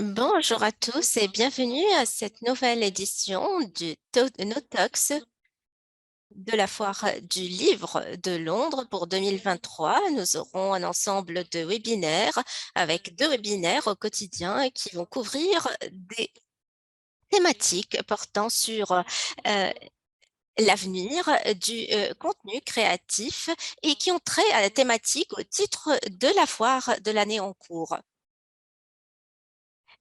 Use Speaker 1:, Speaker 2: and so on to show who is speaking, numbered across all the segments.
Speaker 1: Bonjour à tous et bienvenue à cette nouvelle édition du NoTox de la foire du livre de Londres pour 2023. Nous aurons un ensemble de webinaires avec deux webinaires au quotidien qui vont couvrir des thématiques portant sur l'avenir du contenu créatif et qui ont trait à la thématique au titre de la foire de l'année en cours.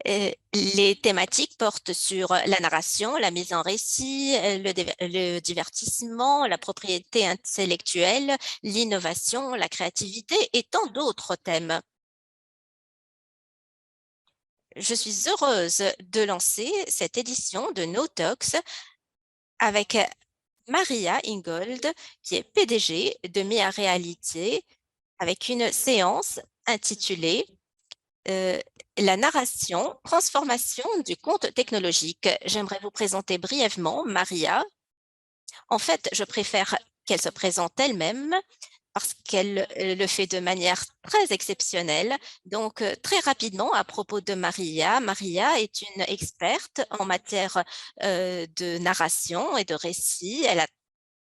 Speaker 1: Les thématiques portent sur la narration, la mise en récit, le divertissement, la propriété intellectuelle, l'innovation, la créativité et tant d'autres thèmes. Je suis heureuse de lancer cette édition de No Talks avec Maria Ingold, qui est PDG de Mia Réalité, avec une séance intitulée euh, la narration, transformation du conte technologique. J'aimerais vous présenter brièvement Maria. En fait, je préfère qu'elle se présente elle-même parce qu'elle le fait de manière très exceptionnelle. Donc, très rapidement, à propos de Maria, Maria est une experte en matière de narration et de récit.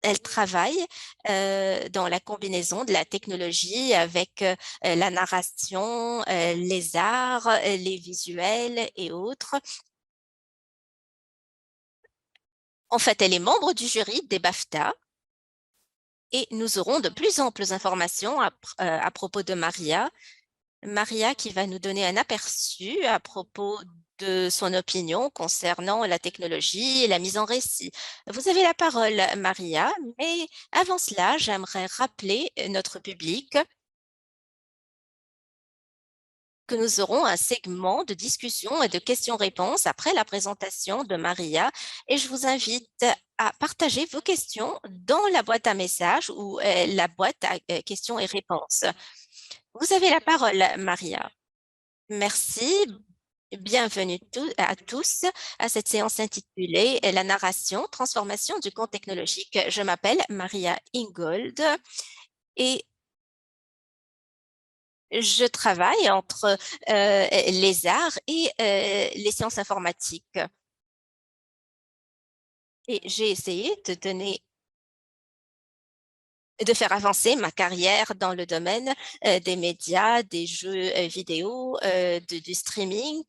Speaker 1: Elle travaille dans la combinaison de la technologie avec la narration, les arts, les visuels et autres. En fait, elle est membre du jury des BAFTA et nous aurons de plus amples informations à propos de Maria. Maria qui va nous donner un aperçu à propos de son opinion concernant la technologie et la mise en récit. Vous avez la parole, Maria, mais avant cela, j'aimerais rappeler notre public que nous aurons un segment de discussion et de questions-réponses après la présentation de Maria et je vous invite à partager vos questions dans la boîte à messages ou la boîte à questions et réponses. Vous avez la parole, Maria. Merci. Bienvenue à tous à cette séance intitulée La narration, transformation du conte technologique. Je m'appelle Maria Ingold et je travaille entre les arts et les sciences informatiques. Et j'ai essayé de faire avancer ma carrière dans le domaine des médias, des jeux vidéo, du streaming.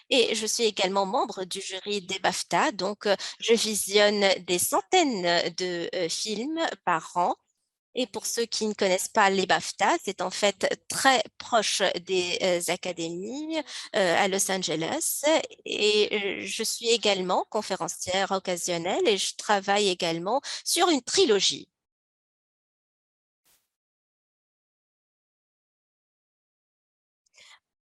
Speaker 1: Et je suis également membre du jury des BAFTA. Donc, je visionne des centaines de films par an. Et pour ceux qui ne connaissent pas les BAFTA, c'est en fait très proche des académies à Los Angeles. Et je suis également conférencière occasionnelle et je travaille également sur une trilogie.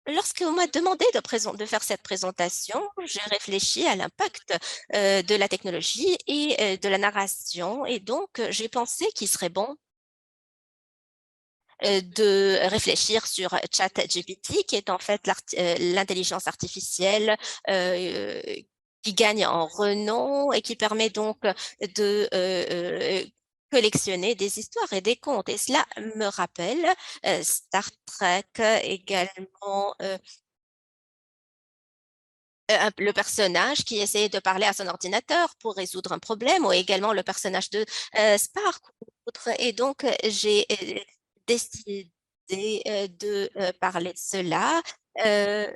Speaker 1: Lorsqu'on m'a demandé de faire cette présentation, j'ai réfléchi à l'impact de la technologie et de la narration. Et donc, j'ai pensé qu'il serait bon de réfléchir sur ChatGPT, qui est en fait l'intelligence artificielle euh, qui gagne en renom et qui permet donc de collectionner des histoires et des contes. Et cela me rappelle Star Trek, également le personnage qui essayait de parler à son ordinateur pour résoudre un problème, ou également le personnage de Spark ou autre. Et donc, j'ai décidé de parler de cela euh,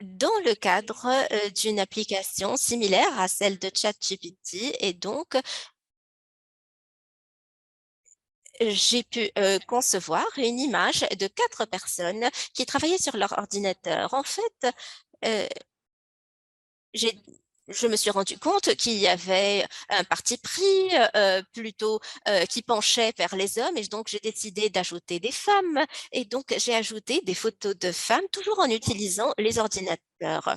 Speaker 1: dans le cadre d'une application similaire à celle de ChatGPT. Et donc, j'ai pu concevoir une image de quatre personnes qui travaillaient sur leur ordinateur. En fait, euh, j'ai je me suis rendu compte qu'il y avait un parti pris plutôt qui penchait vers les hommes et donc j'ai décidé d'ajouter des femmes et donc j'ai ajouté des photos de femmes toujours en utilisant les ordinateurs.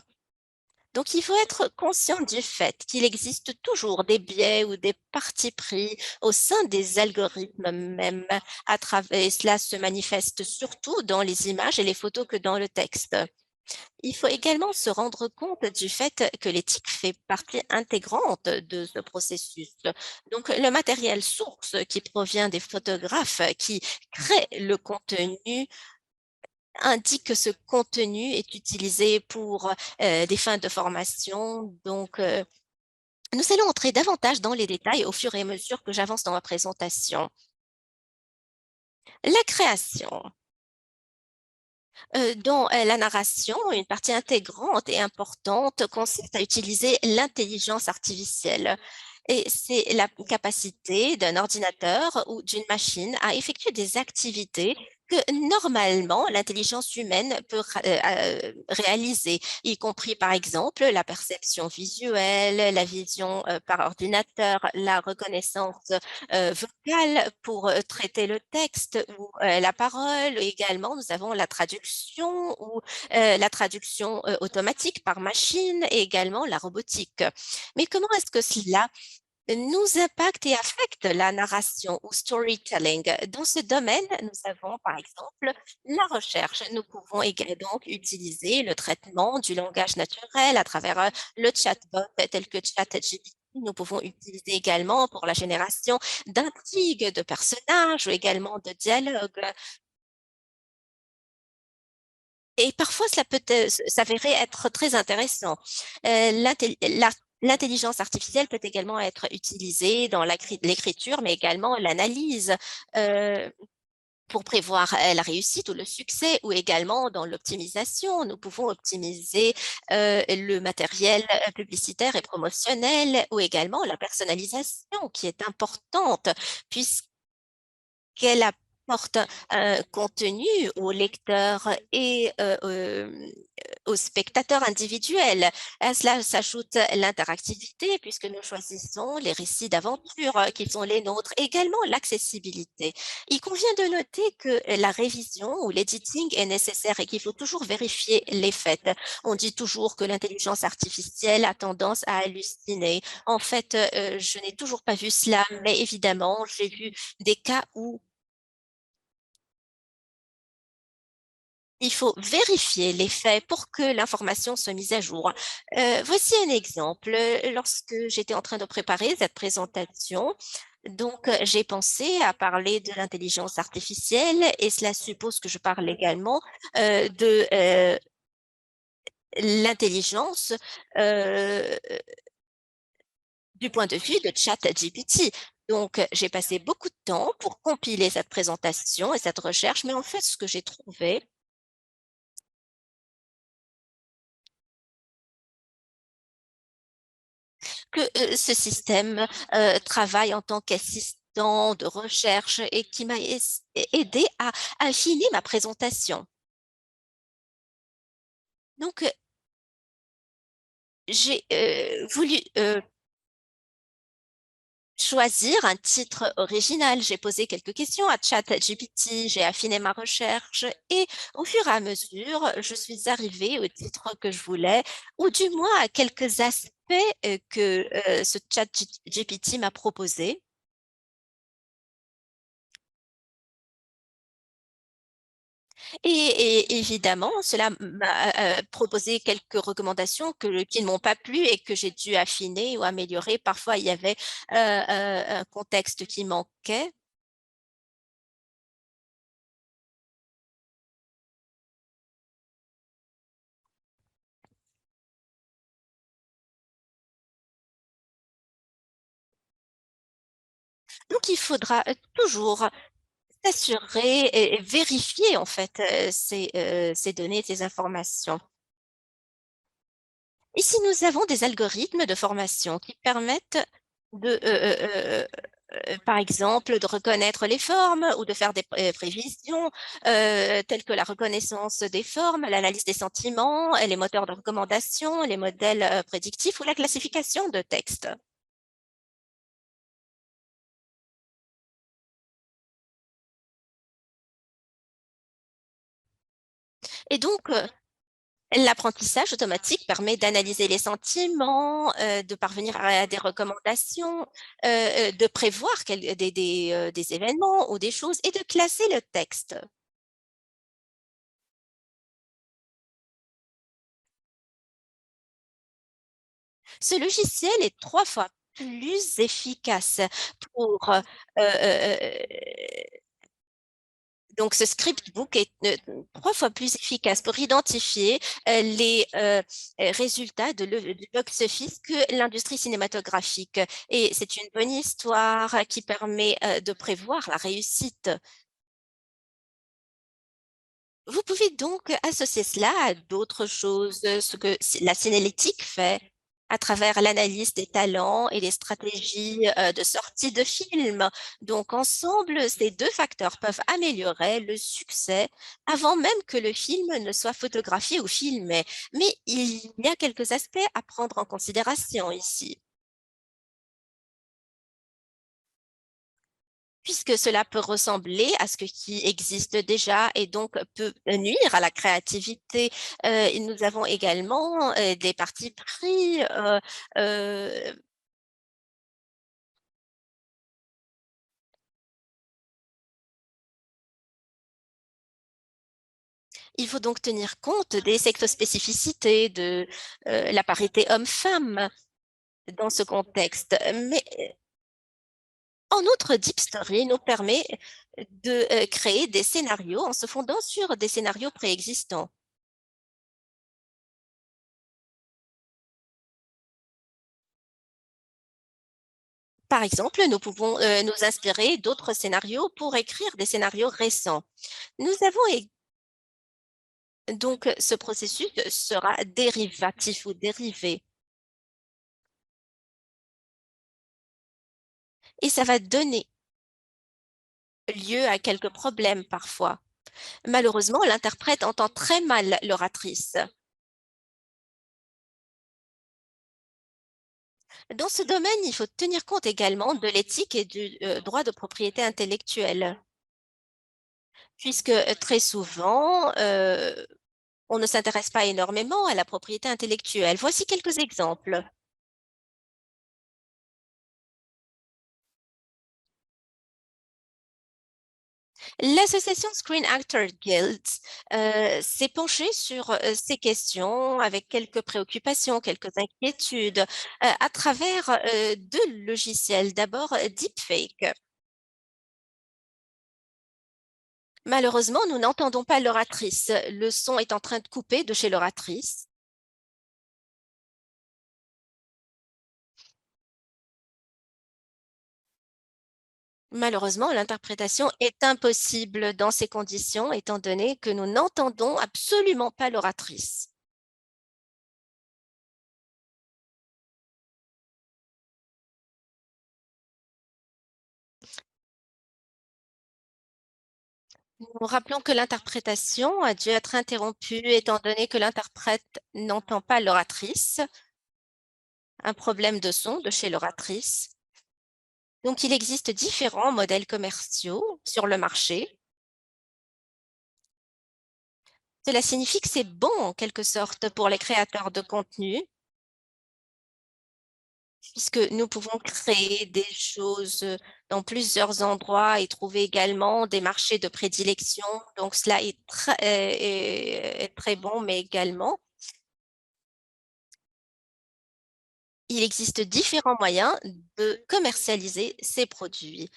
Speaker 1: Donc, il faut être conscient du fait qu'il existe toujours des biais ou des partis pris au sein des algorithmes même à travers, et cela se manifeste surtout dans les images et les photos que dans le texte. Il faut également se rendre compte du fait que l'éthique fait partie intégrante de ce processus. Donc, le matériel source qui provient des photographes qui créent le contenu indique que ce contenu est utilisé pour des fins de formation. Donc, nous allons entrer davantage dans les détails au fur et à mesure que j'avance dans ma présentation. La création. Dans la narration, une partie intégrante et importante consiste à utiliser l'intelligence artificielle. Et c'est la capacité d'un ordinateur ou d'une machine à effectuer des activités que normalement l'intelligence humaine peut réaliser, y compris par exemple la perception visuelle, la vision par ordinateur, la reconnaissance vocale pour traiter le texte ou la parole. Également, nous avons la traduction ou la traduction automatique par machine et également la robotique. Mais comment est-ce que cela nous impacte et affecte la narration ou storytelling? Dans ce domaine, nous avons par exemple la recherche. Nous pouvons donc utiliser le traitement du langage naturel à travers le chatbot tel que ChatGPT. Nous pouvons utiliser également pour la génération d'intrigues, de personnages ou également de dialogues. Et parfois, cela peut s'avérer être très intéressant. L'intelligence artificielle peut également être utilisée dans l'écriture, mais également l'analyse pour prévoir la réussite ou le succès, ou également dans l'optimisation. Nous pouvons optimiser le matériel publicitaire et promotionnel, ou également la personnalisation qui est importante, puisque qu'elle apporte un contenu au lecteur et aux spectateurs individuels. À cela s'ajoute l'interactivité puisque nous choisissons les récits d'aventure qui sont les nôtres, également l'accessibilité. Il convient de noter que la révision ou l'editing est nécessaire et qu'il faut toujours vérifier les faits. On dit toujours que l'intelligence artificielle a tendance à halluciner. En fait, je n'ai toujours pas vu cela, mais évidemment, j'ai vu des cas où il faut vérifier les faits pour que l'information soit mise à jour. Voici un exemple. Lorsque j'étais en train de préparer cette présentation, donc j'ai pensé à parler de l'intelligence artificielle et cela suppose que je parle également de l'intelligence euh, du point de vue de ChatGPT. Donc, j'ai passé beaucoup de temps pour compiler cette présentation et cette recherche, mais en fait, ce que j'ai trouvé, que ce système travaille en tant qu'assistant de recherche et qui m'a aidé à affiner ma présentation. Donc, j'ai voulu choisir un titre original. J'ai posé quelques questions à ChatGPT, j'ai affiné ma recherche et au fur et à mesure, je suis arrivée au titre que je voulais, ou du moins à quelques aspects que ce ChatGPT m'a proposé. Et évidemment, cela m'a proposé quelques recommandations qui ne m'ont pas plu et que j'ai dû affiner ou améliorer. Parfois, il y avait un contexte qui manquait. Donc, il faudra toujours s'assurer et vérifier en fait ces données, ces informations. Ici, nous avons des algorithmes de formation qui permettent de, par exemple, de reconnaître les formes ou de faire des prévisions telles que la reconnaissance des formes, l'analyse des sentiments, et les moteurs de recommandation, les modèles prédictifs ou la classification de textes. Et donc, l'apprentissage automatique permet d'analyser les sentiments, de parvenir à des recommandations, de prévoir des événements ou des choses et de classer le texte. Ce logiciel est 3 fois plus efficace pour Donc, ce scriptbook est 3 fois plus efficace pour identifier les résultats du box-office que l'industrie cinématographique. Et c'est une bonne histoire qui permet de prévoir la réussite. Vous pouvez donc associer cela à d'autres choses, ce que la Cinélétique fait à travers l'analyse des talents et les stratégies de sortie de films. Donc, ensemble, ces deux facteurs peuvent améliorer le succès avant même que le film ne soit photographié ou filmé. Mais il y a quelques aspects à prendre en considération ici. Puisque cela peut ressembler à ce qui existe déjà et donc peut nuire à la créativité. Et nous avons également des partis pris. Euh, il faut donc tenir compte des sexospécificités, de la parité homme-femme dans ce contexte. Mais en outre, Deep Story nous permet de créer des scénarios en se fondant sur des scénarios préexistants. Par exemple, nous pouvons nous inspirer d'autres scénarios pour écrire des scénarios récents. Nous avons donc ce processus sera dérivatif ou dérivé et ça va donner lieu à quelques problèmes parfois. Malheureusement, l'interprète entend très mal l'oratrice. Dans ce domaine, il faut tenir compte également de l'éthique et du droit de propriété intellectuelle, puisque très souvent, on ne s'intéresse pas énormément à la propriété intellectuelle. Voici quelques exemples. L'association Screen Actors Guild s'est penchée sur ces questions avec quelques préoccupations, quelques inquiétudes à travers deux logiciels. D'abord, Deepfake. Malheureusement, nous n'entendons pas l'oratrice. Le son est en train de couper de chez l'oratrice. Malheureusement, l'interprétation est impossible dans ces conditions, étant donné que nous n'entendons absolument pas l'oratrice. Nous rappelons que l'interprétation a dû être interrompue étant donné que l'interprète n'entend pas l'oratrice, un problème de son de chez l'oratrice. Donc, il existe différents modèles commerciaux sur le marché. Cela signifie que c'est bon en quelque sorte pour les créateurs de contenu, puisque nous pouvons créer des choses dans plusieurs endroits et trouver également des marchés de prédilection. Donc, cela est très bon, mais également, il existe différents moyens de commercialiser ces produits.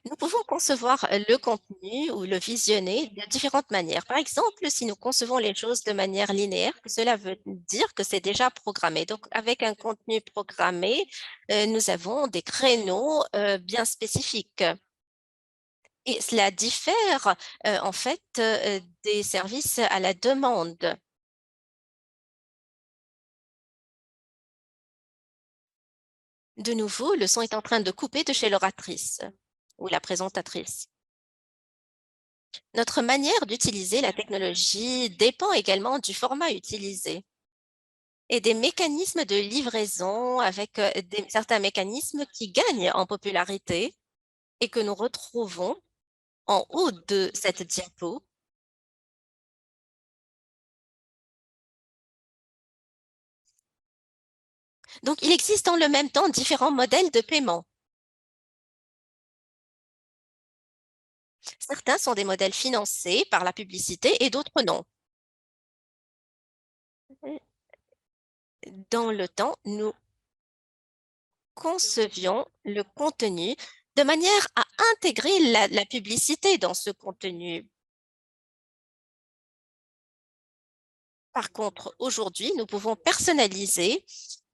Speaker 1: Nous pouvons concevoir le contenu ou le visionner de différentes manières. Par exemple, si nous concevons les choses de manière linéaire, cela veut dire que c'est déjà programmé. Donc, avec un contenu programmé, nous avons des créneaux bien spécifiques. Et cela diffère en fait des services à la demande. De nouveau, le son est en train de couper de chez l'oratrice ou la présentatrice. Notre manière d'utiliser la technologie dépend également du format utilisé et des mécanismes de livraison avec certains mécanismes qui gagnent en popularité et que nous retrouvons en haut de cette diapo. Donc, il existe en le même temps différents modèles de paiement. Certains sont des modèles financés par la publicité et d'autres non. Dans le temps, nous concevions le contenu de manière à intégrer la publicité dans ce contenu. Par contre, aujourd'hui, nous pouvons personnaliser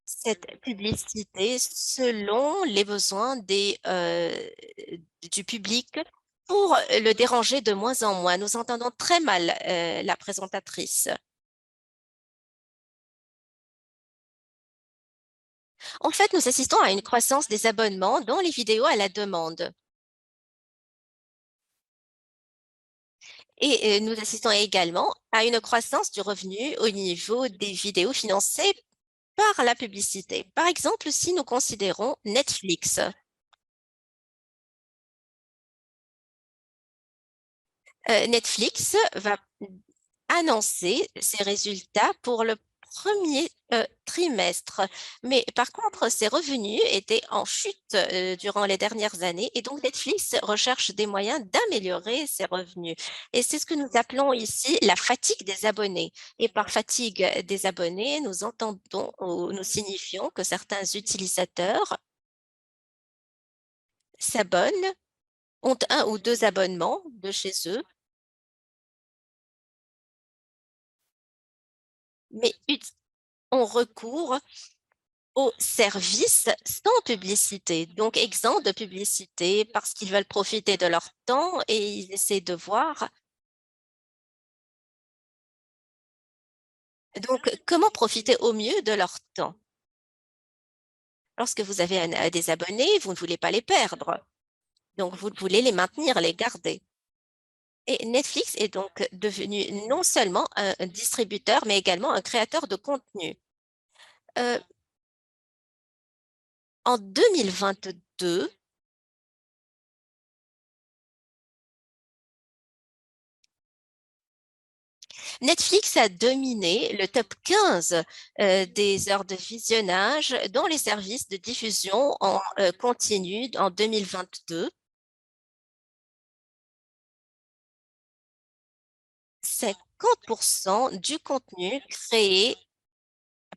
Speaker 1: cette publicité selon les besoins du public pour le déranger de moins en moins. Nous entendons très mal la présentatrice. En fait, nous assistons à une croissance des abonnements dans les vidéos à la demande. Et nous assistons également à une croissance du revenu au niveau des vidéos financées par la publicité. Par exemple, si nous considérons Netflix, Netflix va annoncer ses résultats pour le premier trimestre. Mais par contre, ses revenus étaient en chute durant les dernières années et donc Netflix recherche des moyens d'améliorer ses revenus. Et c'est ce que nous appelons ici la fatigue des abonnés. Et par fatigue des abonnés, nous entendons ou nous signifions que certains utilisateurs s'abonnent, ont un ou deux abonnements de chez eux, mais ont recours aux services sans publicité, donc exempts de publicité parce qu'ils veulent profiter de leur temps et ils essaient de voir. Donc, comment profiter au mieux de leur temps? Lorsque vous avez des abonnés, vous ne voulez pas les perdre. Donc, vous voulez les maintenir, les garder. Et Netflix est donc devenu non seulement un distributeur, mais également un créateur de contenu. Euh, En 2022, Netflix a dominé le top 15 des heures de visionnage dans les services de diffusion en continu en 2022. 50% du contenu créé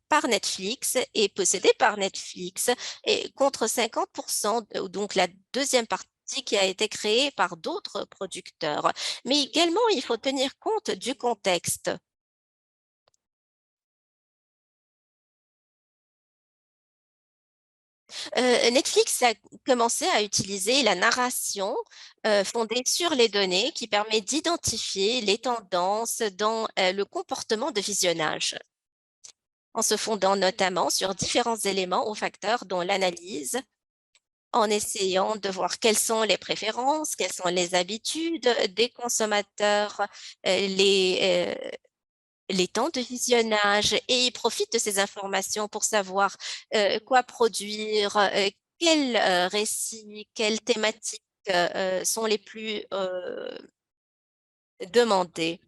Speaker 1: par Netflix et possédé par Netflix et contre 50%, donc la deuxième partie qui a été créée par d'autres producteurs. Mais également, il faut tenir compte du contexte. Netflix a commencé à utiliser la narration fondée sur les données qui permet d'identifier les tendances dans le comportement de visionnage, en se fondant notamment sur différents éléments ou facteurs dont l'analyse, en essayant de voir quelles sont les préférences, quelles sont les habitudes des consommateurs, les temps de visionnage et ils profitent de ces informations pour savoir quoi produire, quels récits, quelles thématiques sont les plus demandées.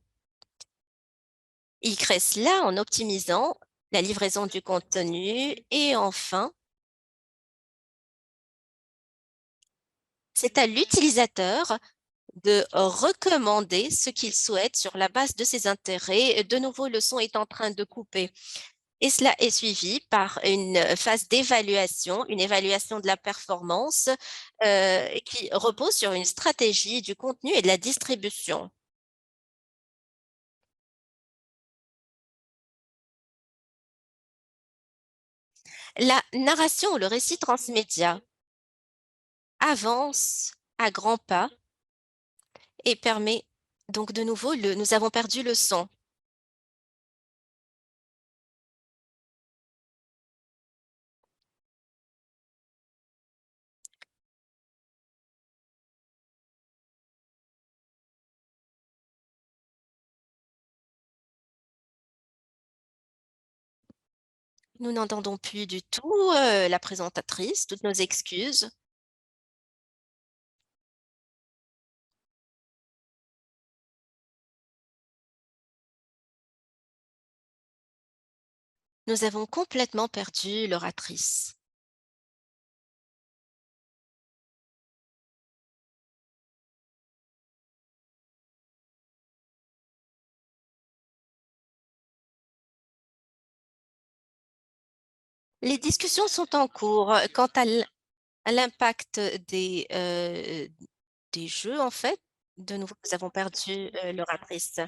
Speaker 1: Ils créent cela en optimisant la livraison du contenu et enfin, c'est à l'utilisateur de recommander ce qu'il souhaite sur la base de ses intérêts. De nouveau, le son est en train de couper. Et cela est suivi par une phase d'évaluation, une évaluation de la performance qui repose sur une stratégie du contenu et de la distribution. La narration ou le récit transmédia avance à grands pas et permet donc de nouveau, nous avons perdu le son. Nous n'entendons plus du tout la présentatrice, toutes nos excuses. Nous avons complètement perdu l'oratrice. Les discussions sont en cours quant à À l'impact des jeux, en fait. De nouveau, nous avons perdu l'oratrice.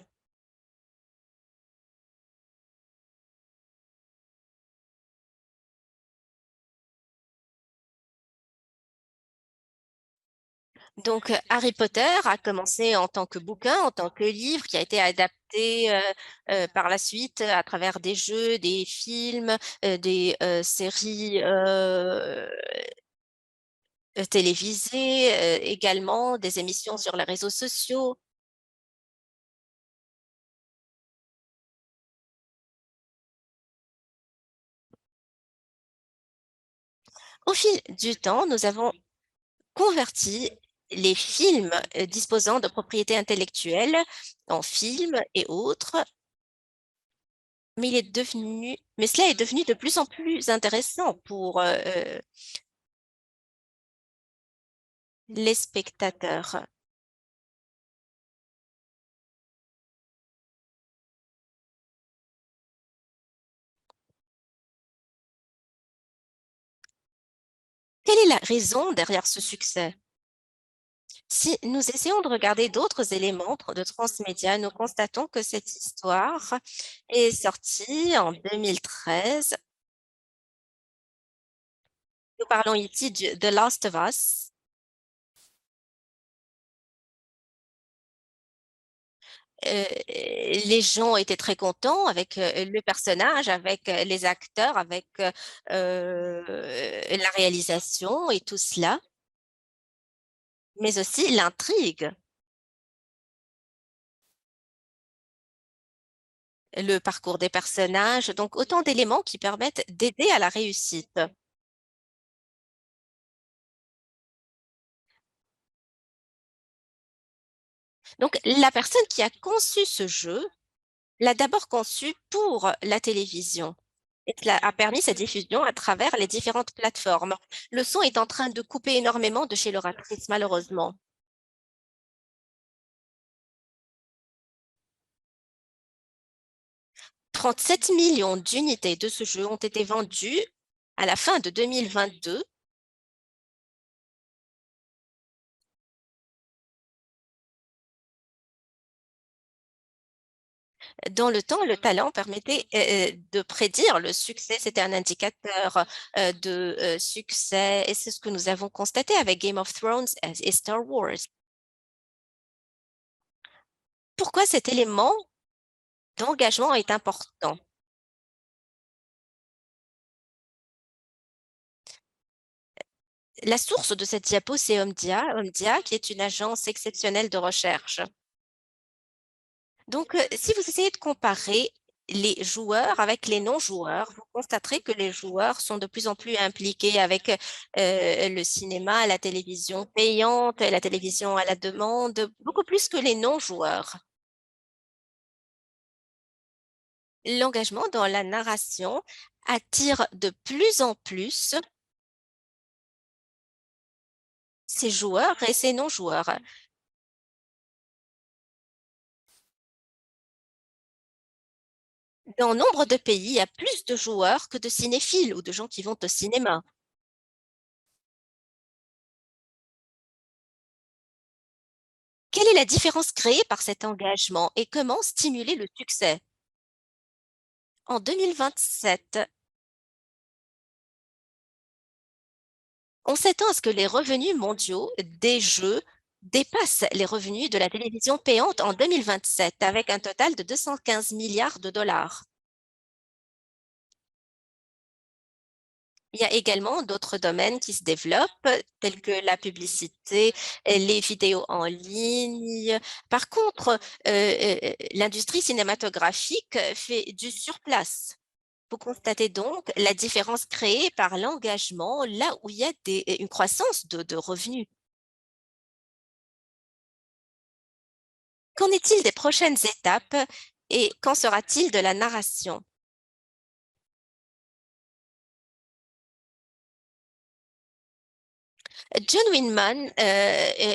Speaker 1: Donc, Harry Potter a commencé en tant que bouquin, en tant que livre, qui a été adapté par la suite à travers des jeux, des films, des séries télévisées, également des émissions sur les réseaux sociaux. Au fil du temps, nous avons converti les films disposant de propriétés intellectuelles en films et autres, mais cela est devenu de plus en plus intéressant pour les spectateurs. Quelle est la raison derrière ce succès? Si nous essayons de regarder d'autres éléments de transmédia, nous constatons que cette histoire est sortie en 2013. Nous parlons ici de The Last of Us. Les gens étaient très contents avec le personnage, avec les acteurs, avec la réalisation et tout cela, mais aussi l'intrigue, le parcours des personnages, donc autant d'éléments qui permettent d'aider à la réussite. Donc la personne qui a conçu ce jeu l'a d'abord conçu pour la télévision. Et cela a permis sa diffusion à travers les différentes plateformes. Le son est en train de couper énormément de chez l'oratrice, malheureusement. 37 millions d'unités de ce jeu ont été vendues à la fin de 2022. Dans le temps, le talent permettait de prédire le succès. C'était un indicateur de succès et c'est ce que nous avons constaté avec Game of Thrones et Star Wars. Pourquoi cet élément d'engagement est important? La source de cette diapo, c'est Omdia, qui est une agence exceptionnelle de recherche. Donc, si vous essayez de comparer les joueurs avec les non-joueurs, vous constaterez que les joueurs sont de plus en plus impliqués avec le cinéma, la télévision payante, la télévision à la demande, beaucoup plus que les non-joueurs. L'engagement dans la narration attire de plus en plus ces joueurs et ces non-joueurs. Dans nombre de pays, il y a plus de joueurs que de cinéphiles ou de gens qui vont au cinéma. Quelle est la différence créée par cet engagement et comment stimuler le succès? En 2027, on s'attend à ce que les revenus mondiaux des jeux dépassent les revenus de la télévision payante en 2027 avec un total de 215 milliards de dollars. Il y a également d'autres domaines qui se développent, tels que la publicité, les vidéos en ligne. Par contre, l'industrie cinématographique fait du surplace. Vous constatez donc la différence créée par l'engagement là où il y a une croissance de revenus. Qu'en est-il des prochaines étapes et qu'en sera-t-il de la narration? John Winman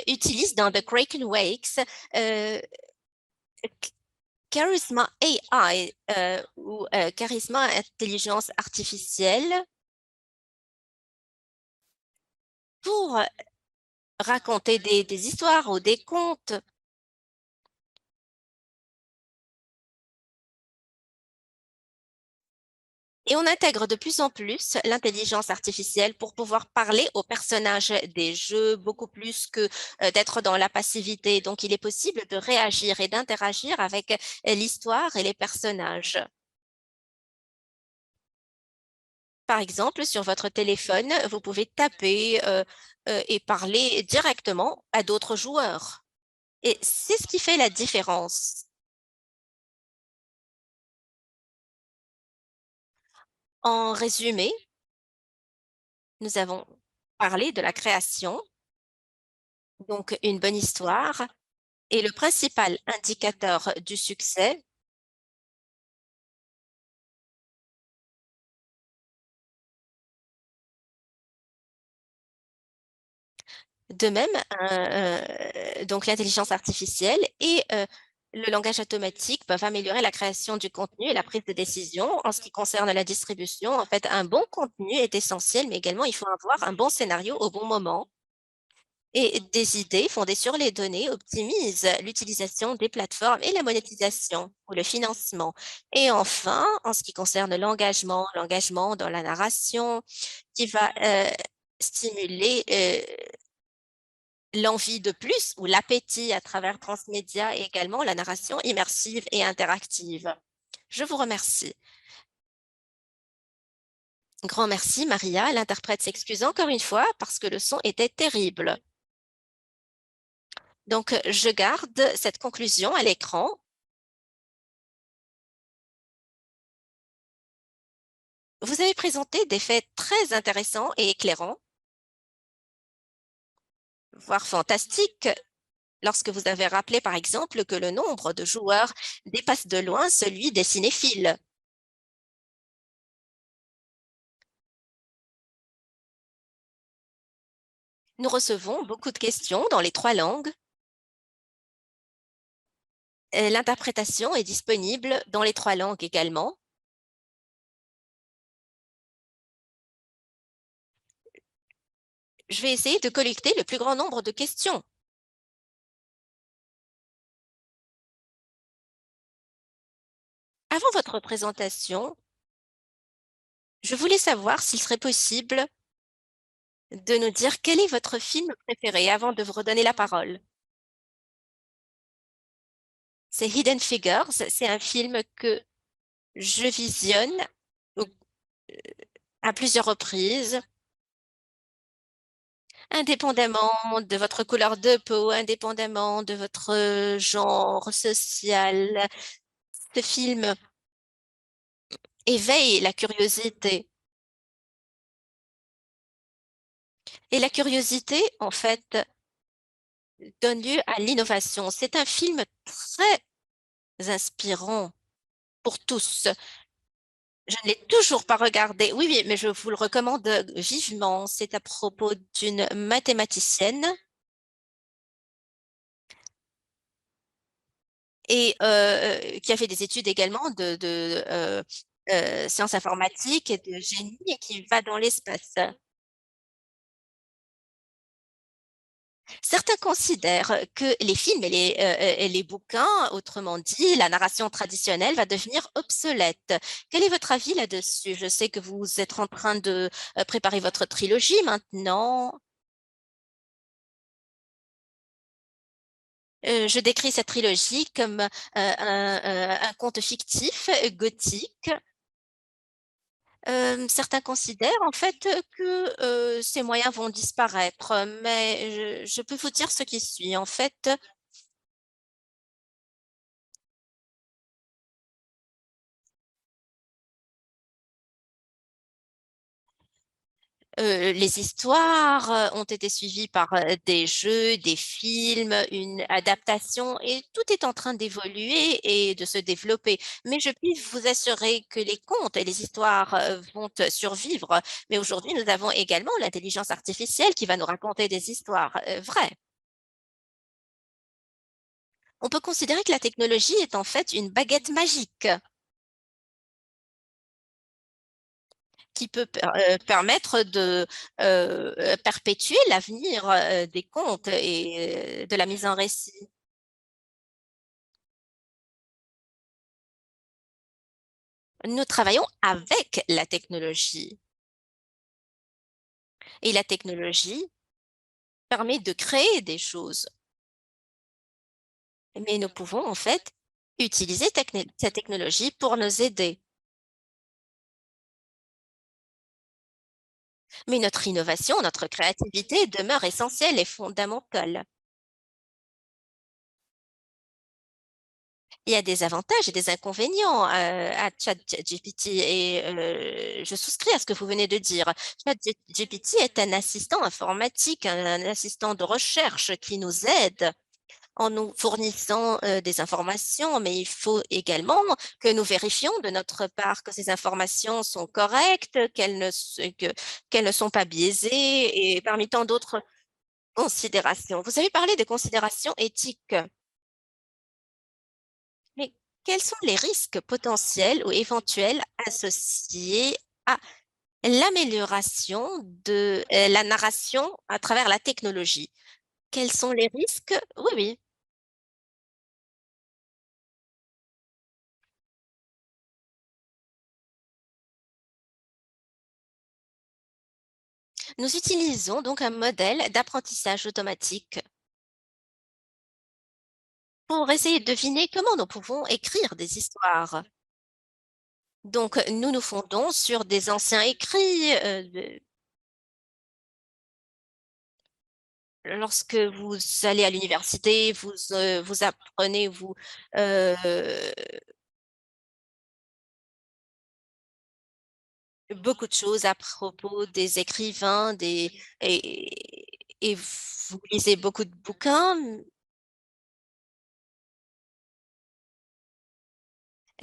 Speaker 1: utilise dans The Kraken Wakes euh, Charisma AI ou Charisma Intelligence Artificielle pour raconter des histoires ou des contes. Et on intègre de plus en plus l'intelligence artificielle pour pouvoir parler aux personnages des jeux beaucoup plus que d'être dans la passivité. Donc, il est possible de réagir et d'interagir avec l'histoire et les personnages. Par exemple, sur votre téléphone, vous pouvez taper et parler directement à d'autres joueurs. Et c'est ce qui fait la différence. En résumé, nous avons parlé de la création, donc une bonne histoire, et le principal indicateur du succès. De même, donc l'intelligence artificielle et le langage automatique peuvent améliorer la création du contenu et la prise de décision. En ce qui concerne la distribution, en fait, un bon contenu est essentiel, mais également il faut avoir un bon scénario au bon moment. Et des idées fondées sur les données optimisent l'utilisation des plateformes et la monétisation ou le financement. Et enfin, en ce qui concerne l'engagement dans la narration qui va stimuler l'envie de plus ou l'appétit à travers transmédia et également la narration immersive et interactive. Je vous remercie. Grand merci, Maria. L'interprète s'excuse encore une fois parce que le son était terrible. Donc, je garde cette conclusion à l'écran. Vous avez présenté des faits très intéressants et éclairants, voire fantastiques, lorsque vous avez rappelé, par exemple, que le nombre de joueurs dépasse de loin celui des cinéphiles. Nous recevons beaucoup de questions dans les trois langues. L'interprétation est disponible dans les trois langues également. Je vais essayer de collecter le plus grand nombre de questions. Avant votre présentation, je voulais savoir s'il serait possible de nous dire quel est votre film préféré avant de vous redonner la parole. C'est Hidden Figures, c'est un film que je visionne à plusieurs reprises, indépendamment de votre couleur de peau, indépendamment de votre genre social. Ce film éveille la curiosité. Et la curiosité, en fait, donne lieu à l'innovation. C'est un film très inspirant pour tous. Je ne l'ai toujours pas regardé. Oui, oui, mais je vous le recommande vivement. C'est à propos d'une mathématicienne et qui a fait des études également de sciences informatiques et de génie et qui va dans l'espace. Certains considèrent que les films et les bouquins, autrement dit, la narration traditionnelle va devenir obsolète. Quel est votre avis là-dessus? Je sais que vous êtes en train de préparer votre trilogie maintenant. Je décris cette trilogie comme un conte fictif, gothique. Certains considèrent en fait que ces moyens vont disparaître, mais je peux vous dire ce qui suit. En fait, les histoires ont été suivies par des jeux, des films, une adaptation, et tout est en train d'évoluer et de se développer. Mais je puis vous assurer que les contes et les histoires vont survivre. Mais aujourd'hui, nous avons également l'intelligence artificielle qui va nous raconter des histoires vraies. On peut considérer que la technologie est en fait une baguette magique qui peut permettre de perpétuer l'avenir des contes et de la mise en récit. Nous travaillons avec la technologie et la technologie permet de créer des choses. Mais nous pouvons en fait utiliser cette technologie pour nous aider. Mais notre innovation, notre créativité demeure essentielle et fondamentale. Il y a des avantages et des inconvénients à ChatGPT et je souscris à ce que vous venez de dire. ChatGPT est un assistant informatique, un assistant de recherche qui nous aide en nous fournissant des informations, mais il faut également que nous vérifions de notre part que ces informations sont correctes, qu'elles ne sont pas biaisées et parmi tant d'autres considérations. Vous avez parlé des considérations éthiques, mais quels sont les risques potentiels ou éventuels associés à l'amélioration de la narration à travers la technologie? Quels sont les risques? Oui, oui. Nous utilisons donc un modèle d'apprentissage automatique pour essayer de deviner comment nous pouvons écrire des histoires. Donc, nous nous fondons sur des anciens écrits. Lorsque vous allez à l'université, vous apprenez euh, beaucoup de choses à propos des écrivains, et vous lisez beaucoup de bouquins.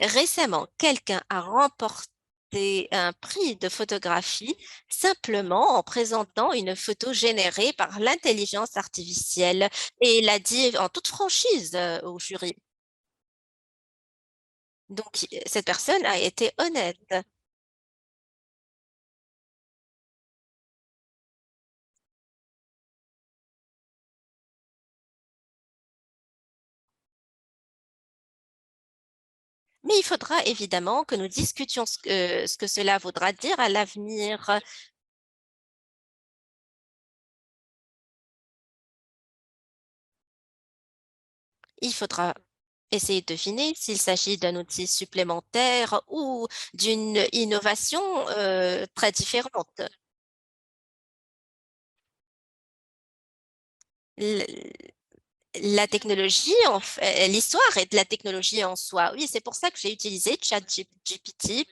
Speaker 1: Récemment, quelqu'un a remporté un prix de photographie simplement en présentant une photo générée par l'intelligence artificielle et il a dit en toute franchise au jury. Donc, cette personne a été honnête. Mais il faudra évidemment que nous discutions ce que cela voudra dire à l'avenir. Il faudra essayer de deviner s'il s'agit d'un outil supplémentaire ou d'une innovation très différente. L- La technologie, l'histoire est de la technologie en soi. Oui, c'est pour ça que j'ai utilisé ChatGPT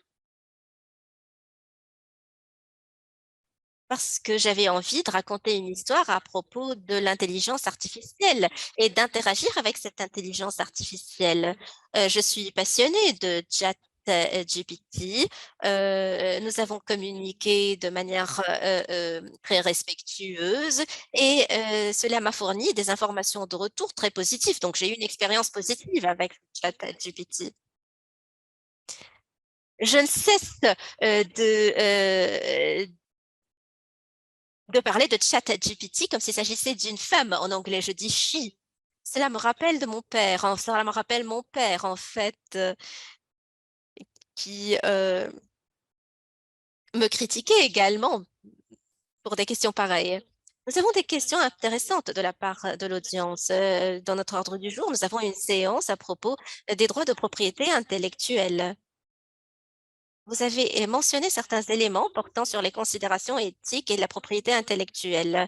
Speaker 1: parce que j'avais envie de raconter une histoire à propos de l'intelligence artificielle et d'interagir avec cette intelligence artificielle. Je suis passionnée de ChatGPT. Nous avons communiqué de manière très respectueuse et cela m'a fourni des informations de retour très positives. Donc, j'ai eu une expérience positive avec ChatGPT. Je ne cesse de parler de ChatGPT comme s'il s'agissait d'une femme. En anglais, je dis she. Cela me rappelle de mon père. Cela me rappelle mon père, en fait, qui me critiquait également pour des questions pareilles. Nous avons des questions intéressantes de la part de l'audience. Dans notre ordre du jour, nous avons une séance à propos des droits de propriété intellectuelle. Vous avez mentionné certains éléments portant sur les considérations éthiques et la propriété intellectuelle.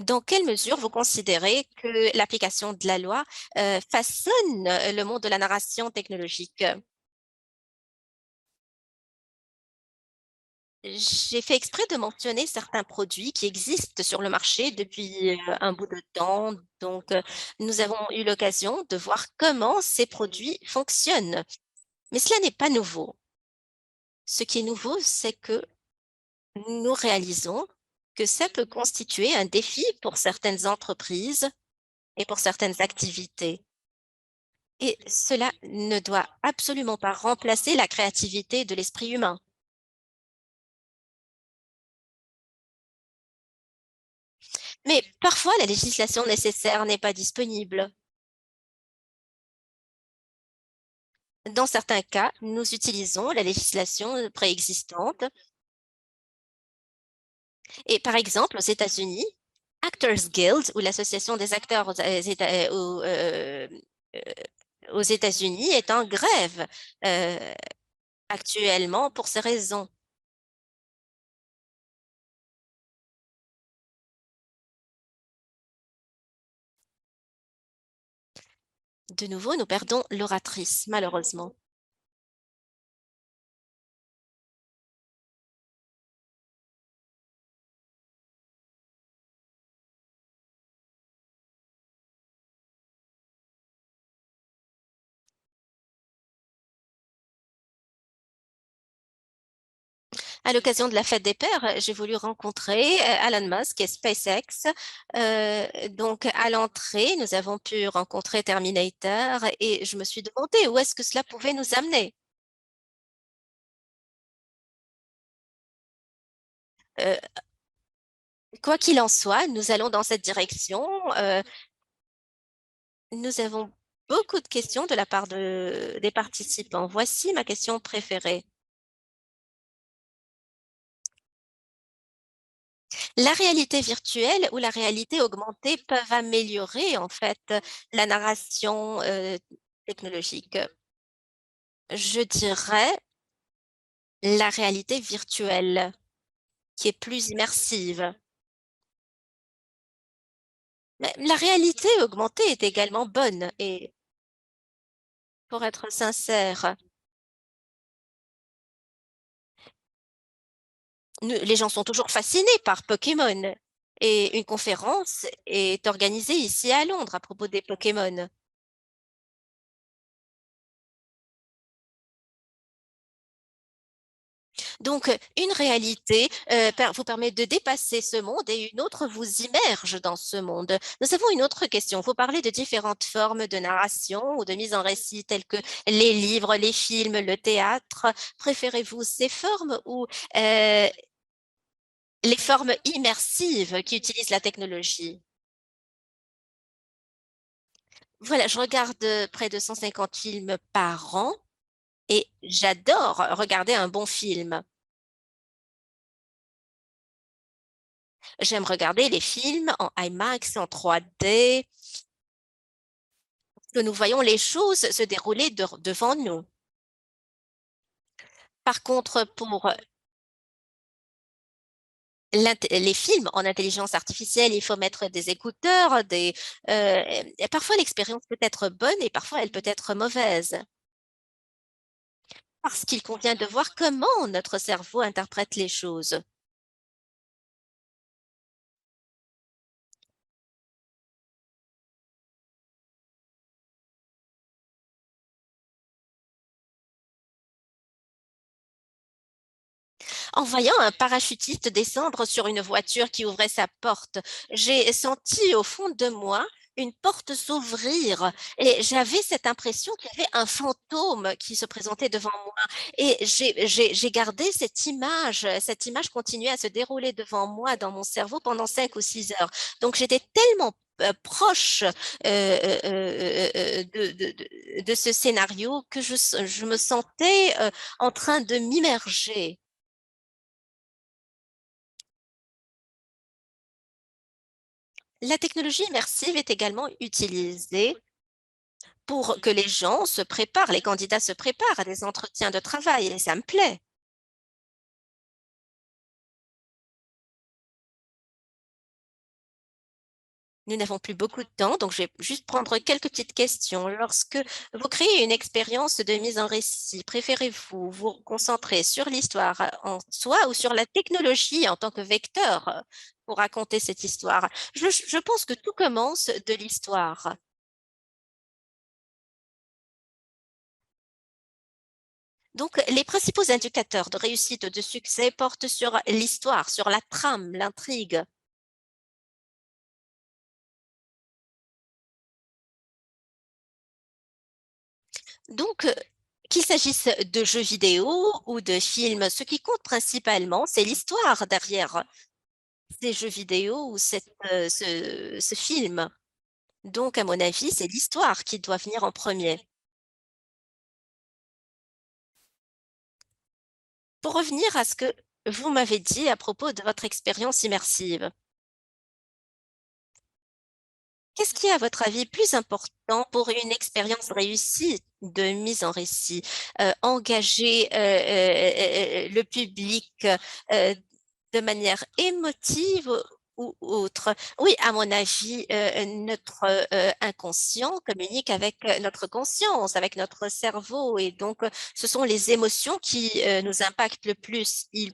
Speaker 1: Dans quelle mesure vous considérez que l'application de la loi façonne le monde de la narration technologique? J'ai fait exprès de mentionner certains produits qui existent sur le marché depuis un bout de temps. Donc, nous avons eu l'occasion de voir comment ces produits fonctionnent. Mais cela n'est pas nouveau. Ce qui est nouveau, c'est que nous réalisons que ça peut constituer un défi pour certaines entreprises et pour certaines activités. Et cela ne doit absolument pas remplacer la créativité de l'esprit humain. Mais parfois, la législation nécessaire n'est pas disponible. Dans certains cas, nous utilisons la législation préexistante et par exemple aux États-Unis, Actors Guild ou l'association des acteurs euh, aux États-Unis est en grève euh, actuellement pour ces raisons. De nouveau, nous perdons l'oratrice, malheureusement. À l'occasion de la fête des pères, j'ai voulu rencontrer Elon Musk et SpaceX. Donc, à l'entrée, nous avons pu rencontrer Terminator et je me suis demandé où est-ce que cela pouvait nous amener. Euh, Quoi qu'il en soit, nous allons dans cette direction. Nous avons beaucoup de questions de la part des participants. Voici ma question préférée. La réalité virtuelle ou la réalité augmentée peuvent améliorer en fait la narration technologique. Je dirais la réalité virtuelle qui est plus immersive. Mais la réalité augmentée est également bonne et pour être sincère, les gens sont toujours fascinés par Pokémon et une conférence est organisée ici à Londres à propos des Pokémon. Donc, une réalité vous permet de dépasser ce monde et une autre vous immerge dans ce monde. Nous avons une autre question. Vous parlez de différentes formes de narration ou de mise en récit telles que les livres, les films, le théâtre. Préférez-vous ces formes ou les formes immersives qui utilisent la technologie? Voilà, je regarde près de 150 films par an et j'adore regarder un bon film. J'aime regarder les films en IMAX, en 3D, que nous voyons les choses se dérouler devant nous. Par contre, pour les films en intelligence artificielle, il faut mettre des écouteurs, et parfois l'expérience peut être bonne et parfois elle peut être mauvaise, parce qu'il convient de voir comment notre cerveau interprète les choses. En voyant un parachutiste descendre sur une voiture qui ouvrait sa porte, j'ai senti au fond de moi une porte s'ouvrir et j'avais cette impression qu'il y avait un fantôme qui se présentait devant moi. Et j'ai gardé cette image continuait à se dérouler devant moi dans mon cerveau pendant 5 ou 6 heures. Donc j'étais tellement proche de ce scénario que je me sentais en train de m'immerger. La technologie immersive est également utilisée pour que les gens se préparent, les candidats se préparent à des entretiens de travail et ça me plaît. Nous n'avons plus beaucoup de temps, donc je vais juste prendre quelques petites questions. Lorsque vous créez une expérience de mise en récit, préférez-vous vous concentrer sur l'histoire en soi ou sur la technologie en tant que vecteur pour raconter cette histoire? Je pense que tout commence de l'histoire. Donc, les principaux indicateurs de réussite ou de succès portent sur l'histoire, sur la trame, l'intrigue. Donc, qu'il s'agisse de jeux vidéo ou de films, ce qui compte principalement, c'est l'histoire derrière ces jeux vidéo ou ce film. Donc, à mon avis, c'est l'histoire qui doit venir en premier. Pour revenir à ce que vous m'avez dit à propos de votre expérience immersive, qu'est-ce qui est, à votre avis, plus important pour une expérience réussie de mise en récit? Engager le public euh, de manière émotive ou autre? Oui, à mon avis, notre inconscient communique avec notre conscience, avec notre cerveau, et donc ce sont les émotions qui nous impactent le plus. Il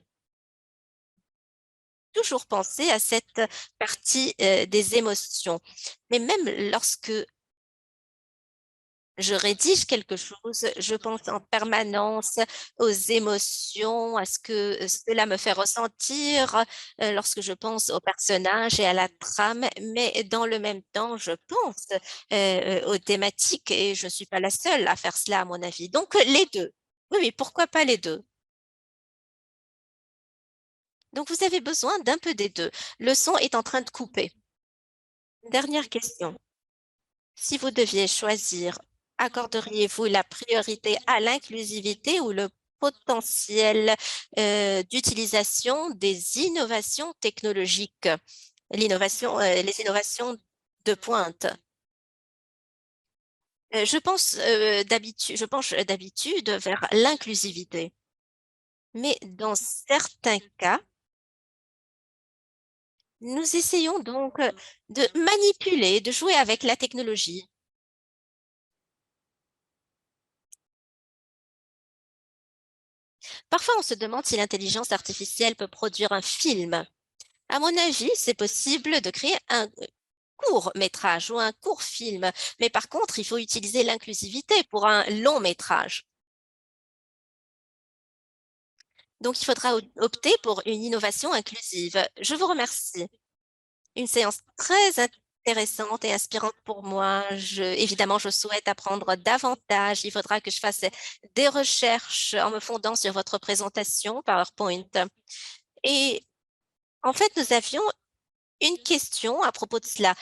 Speaker 1: toujours penser à cette partie des émotions. Mais même lorsque je rédige quelque chose, je pense en permanence aux émotions, à ce que cela me fait ressentir lorsque je pense au personnage et à la trame, mais dans le même temps, je pense aux thématiques et je ne suis pas la seule à faire cela, à mon avis. Donc, les deux. Oui, oui, pourquoi pas les deux? Donc, vous avez besoin d'un peu des deux. Le son est en train de couper. Dernière question. Si vous deviez choisir, accorderiez-vous la priorité à l'inclusivité ou le potentiel d'utilisation des innovations technologiques, les innovations de pointe? Je penche d'habitude vers l'inclusivité. Mais dans certains cas, nous essayons donc de manipuler, de jouer avec la technologie. Parfois, on se demande si l'intelligence artificielle peut produire un film. À mon avis, c'est possible de créer un court métrage ou un court film, mais par contre, il faut utiliser l'inclusivité pour un long métrage. Donc, il faudra opter pour une innovation inclusive. Je vous remercie. Une séance très intéressante et inspirante pour moi. Évidemment, je souhaite apprendre davantage. Il faudra que je fasse des recherches en me fondant sur votre présentation PowerPoint. Et en fait, nous avions une question à propos de cela.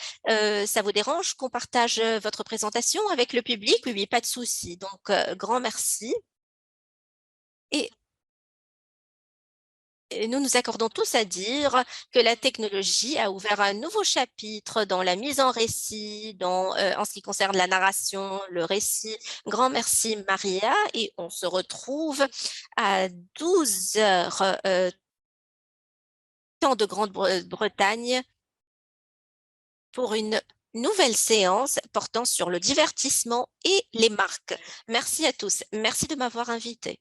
Speaker 1: Ça vous dérange qu'on partage votre présentation avec le public? Oui, oui, pas de souci. Donc, grand merci. Et nous nous accordons tous à dire que la technologie a ouvert un nouveau chapitre dans la mise en récit, en ce qui concerne la narration, le récit. Grand merci, Maria. Et on se retrouve à 12 heures, temps de Grande-Bretagne, pour une nouvelle séance portant sur le divertissement et les marques. Merci à tous. Merci de m'avoir invité.